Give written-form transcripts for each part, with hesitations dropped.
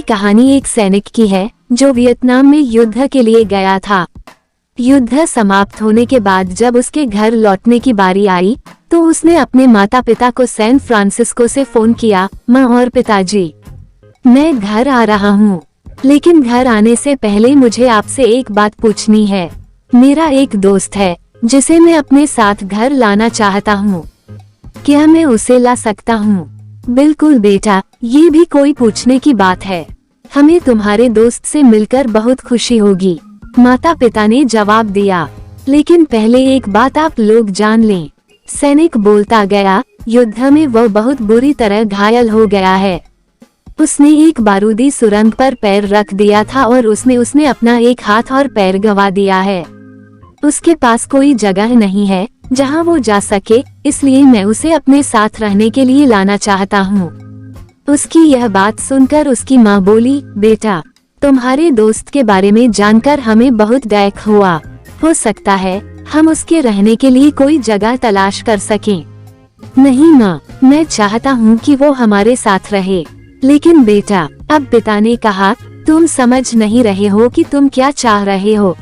कहानी एक सैनिक की है जो वियतनाम में युद्ध के लिए गया था। युद्ध समाप्त होने के बाद जब उसके घर लौटने की बारी आई तो उसने अपने माता पिता को सैन फ्रांसिस्को से फोन किया, माँ और पिताजी, मैं घर आ रहा हूँ, लेकिन घर आने से पहले मुझे आपसे एक बात पूछनी है। मेरा एक दोस्त है जिसे मैं अपने साथ घर लाना चाहता हूँ, क्या मैं उसे ला सकता हूँ? बिल्कुल बेटा, ये भी कोई पूछने की बात है, हमें तुम्हारे दोस्त से मिलकर बहुत खुशी होगी, माता पिता ने जवाब दिया। लेकिन पहले एक बात आप लोग जान लें, सैनिक बोलता गया, युद्ध में वह बहुत बुरी तरह घायल हो गया है। उसने एक बारूदी सुरंग पर पैर रख दिया था और उसने अपना एक हाथ और पैर गंवा दिया है। उसके पास कोई जगह नहीं है जहां वो जा सके, इसलिए मैं उसे अपने साथ रहने के लिए लाना चाहता हूँ। उसकी यह बात सुनकर उसकी माँ बोली, बेटा, तुम्हारे दोस्त के बारे में जानकर हमें बहुत दुख हुआ, हो सकता है हम उसके रहने के लिए कोई जगह तलाश कर सकें। नहीं माँ, मैं चाहता हूँ कि वो हमारे साथ रहे। लेकिन बेटा, अब पिता ने कहा, तुम समझ नहीं रहे हो कि तुम क्या चाह रहे हो।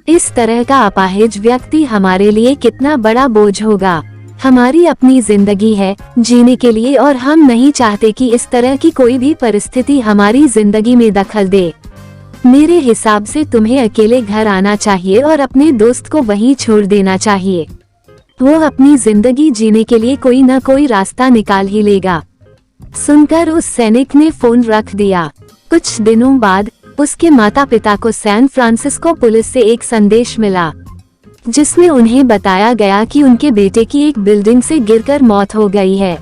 इस तरह का अपाहिज व्यक्ति हमारे लिए कितना बड़ा बोझ होगा। हमारी अपनी जिंदगी है जीने के लिए और हम नहीं चाहते कि इस तरह की कोई भी परिस्थिति हमारी जिंदगी में दखल दे। मेरे हिसाब से तुम्हें अकेले घर आना चाहिए और अपने दोस्त को वहीं छोड़ देना चाहिए। वो अपनी जिंदगी जीने के लिए कोई न कोई रास्ता निकाल ही लेगा। सुनकर उस सैनिक ने फोन रख दिया। कुछ दिनों बाद उसके माता पिता को सैन फ्रांसिस्को पुलिस से एक संदेश मिला, जिसमें उन्हें बताया गया कि उनके बेटे की एक बिल्डिंग से गिरकर मौत हो गई है।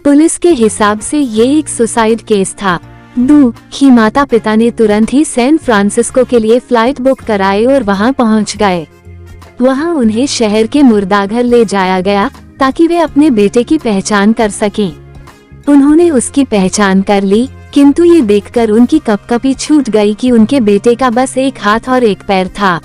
पुलिस के हिसाब से ये एक सुसाइड केस था। दुखी माता पिता ने तुरंत ही सैन फ्रांसिस्को के लिए फ्लाइट बुक कराई और वहां पहुंच गए। वहां उन्हें शहर के मुर्दाघर ले जाया गया ताकि वे अपने बेटे की पहचान कर सकें। उन्होंने उसकी पहचान कर ली, किंतु ये देखकर उनकी कपकपी छूट गई कि उनके बेटे का बस एक हाथ और एक पैर था।